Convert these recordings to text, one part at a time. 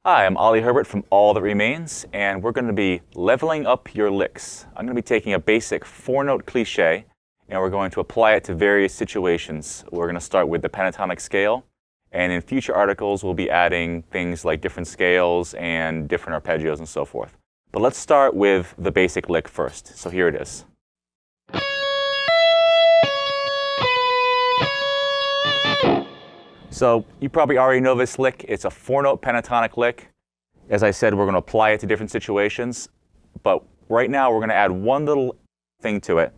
Hi, I'm Oli Herbert from All That Remains, and we're going to be leveling up your licks. I'm going to be taking a basic 4-note cliche, and we're going to apply it to various situations. We're going to start with the pentatonic scale, and in future articles we'll be adding things like different scales and different arpeggios and so forth. But let's start with the basic lick first. So here it is. So you probably already know this lick. It's a 4-note pentatonic lick. As I said, we're going to apply it to different situations. But right now we're going to add one little thing to it.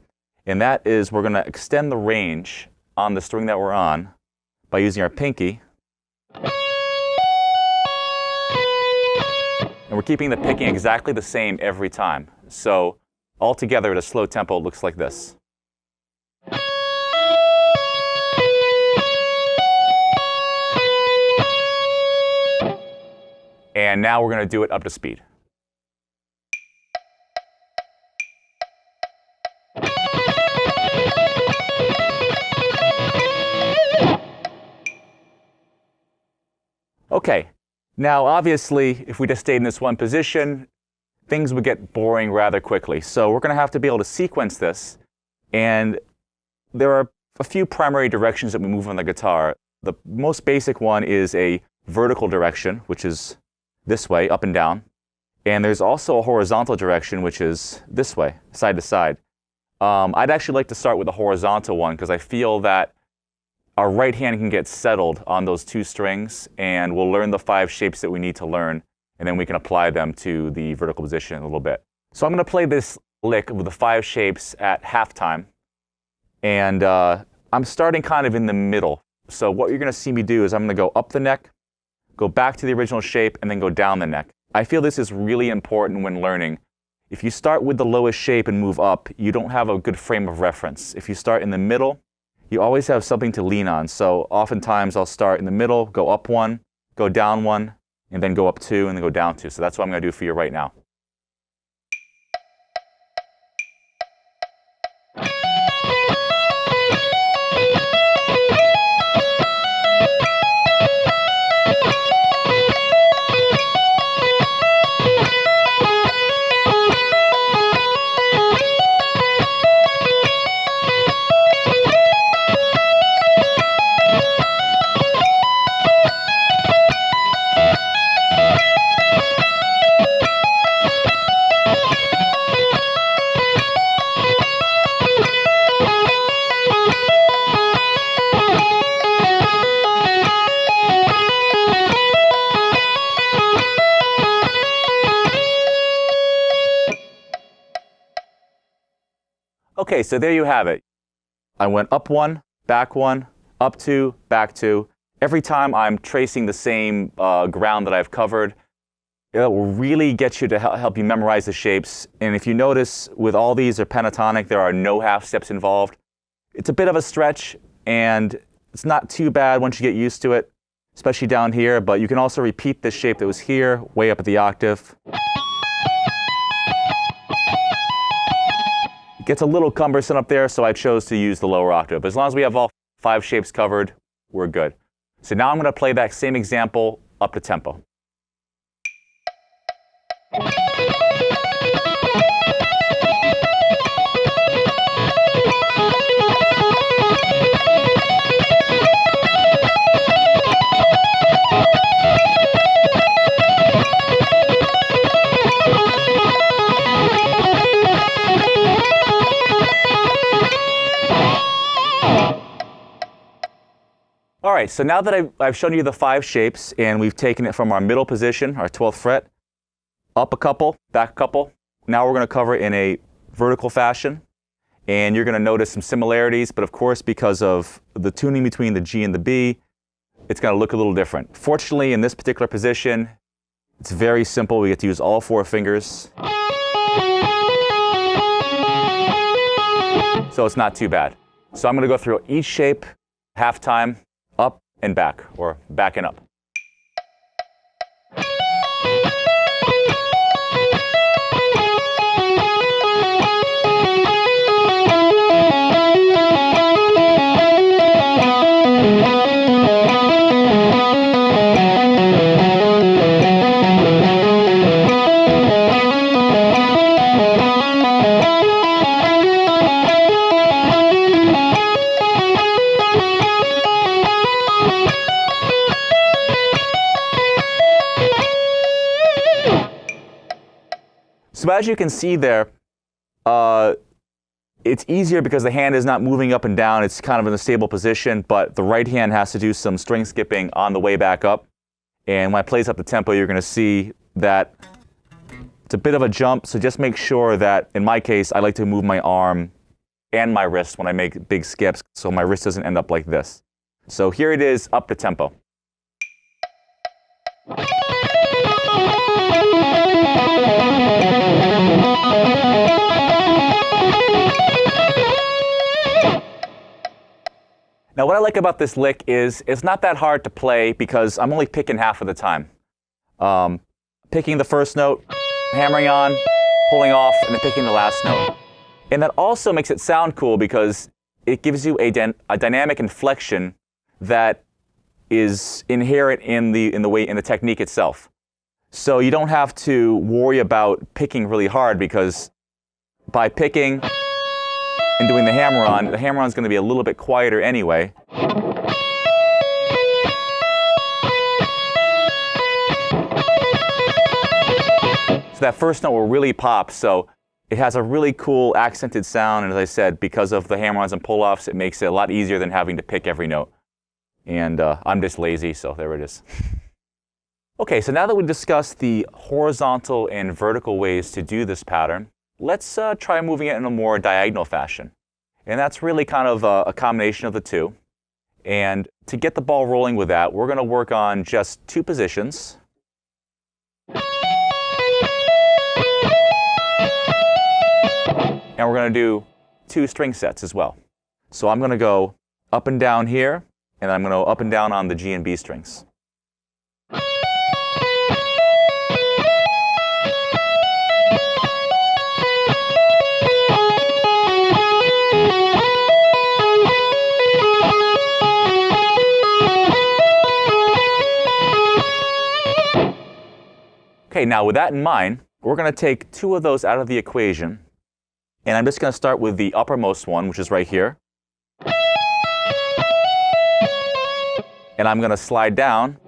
And that is we're going to extend the range on the string that we're on by using our pinky. And we're keeping the picking exactly the same every time. So altogether at a slow tempo it looks like this. And now we're going to do it up to speed. Okay, now obviously if we just stayed in this one position, things would get boring rather quickly. So we're going to have to be able to sequence this. And there are a few primary directions that we move on the guitar. The most basic one is a vertical direction, which is this way, up and down. And there's also a horizontal direction, which is this way, side to side. I'd actually like to start with the horizontal one because I feel that our right hand can get settled on those two strings, and we'll learn the 5 shapes that we need to learn, and then we can apply them to the vertical position in a little bit. So I'm going to play this lick with the 5 shapes at halftime, and I'm starting kind of in the middle. So what you're going to see me do is I'm going to go up the neck, go back to the original shape, and then go down the neck. I feel this is really important when learning. If you start with the lowest shape and move up, you don't have a good frame of reference. If you start in the middle, you always have something to lean on. So oftentimes I'll start in the middle, go up 1, go down 1, and then go up 2, and then go down 2. So that's what I'm going to do for you right now. Okay, so there you have it. I went up 1, back 1, up 2, back 2. Every time I'm tracing the same ground that I've covered. It will really get you to help you memorize the shapes. And if you notice, with all these are pentatonic, there are no half steps involved. It's a bit of a stretch, and it's not too bad once you get used to it, especially down here. But you can also repeat this shape that was here, way up at the octave. Gets a little cumbersome up there, so I chose to use the lower octave. But as long as we have all 5 shapes covered, we're good. So now I'm going to play that same example up to tempo. All right, so now that I've shown you the 5 shapes and we've taken it from our middle position, our 12th fret, up a couple, back a couple, now we're going to cover it in a vertical fashion. And you're going to notice some similarities, but of course because of the tuning between the G and the B, it's going to look a little different. Fortunately, in this particular position, it's very simple. We get to use all 4 fingers. So it's not too bad. So I'm going to go through each shape, half time, up and back, or back and up. So as you can see there, it's easier because the hand is not moving up and down. It's kind of in a stable position, but the right hand has to do some string skipping on the way back up. And when I plays up the tempo, you're going to see that it's a bit of a jump. So just make sure that, in my case, I like to move my arm and my wrist when I make big skips, so my wrist doesn't end up like this. So here it is, up the tempo. Now what I like about this lick is it's not that hard to play because I'm only picking half of the time. Picking the first note, hammering on, pulling off, and then picking the last note. And that also makes it sound cool because it gives you a dynamic inflection that is inherent in the technique itself. So you don't have to worry about picking really hard because by picking and doing the hammer-on is going to be a little bit quieter anyway. So that first note will really pop. So it has a really cool accented sound, and as I said, because of the hammer-ons and pull-offs, it makes it a lot easier than having to pick every note. And I'm just lazy, so there it is. Okay, so now that we've discussed the horizontal and vertical ways to do this pattern, let's try moving it in a more diagonal fashion. And that's really kind of a combination of the two. And to get the ball rolling with that, we're going to work on just two positions. And we're going to do two string sets as well. So I'm going to go up and down here, and I'm going to go up and down on the G and B strings. Okay, now with that in mind, we're going to take two of those out of the equation. And I'm just going to start with the uppermost one, which is right here. And I'm going to slide down.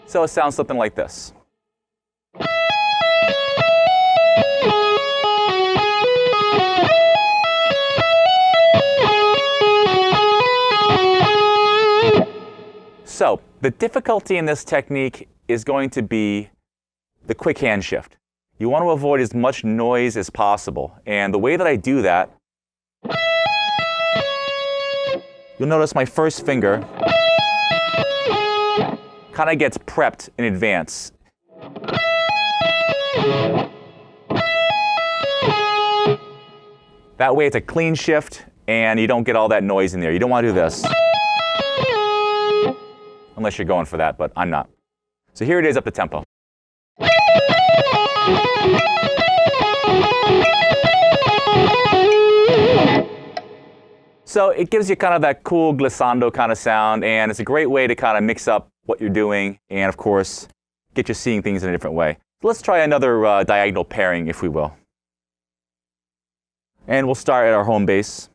So it sounds something like this. So the difficulty in this technique is going to be the quick hand shift. You want to avoid as much noise as possible. And the way that I do that, you'll notice my first finger kind of gets prepped in advance. That way it's a clean shift and you don't get all that noise in there. You don't want to do this. Unless you're going for that, but I'm not. So here it is up the tempo. So it gives you kind of that cool glissando kind of sound, and it's a great way to kind of mix up what you're doing and, of course, get you seeing things in a different way. So let's try another diagonal pairing, if we will. And we'll start at our home base.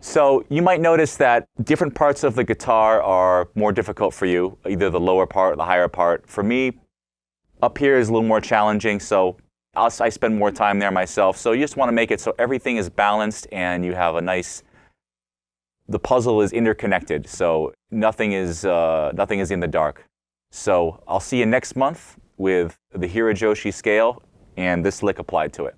So you might notice that different parts of the guitar are more difficult for you, either the lower part or the higher part. For me, up here is a little more challenging, so I spend more time there myself. So you just want to make it so everything is balanced and you have a nice, the puzzle is interconnected, so nothing is in the dark. So I'll see you next month with the Hirajoshi scale and this lick applied to it.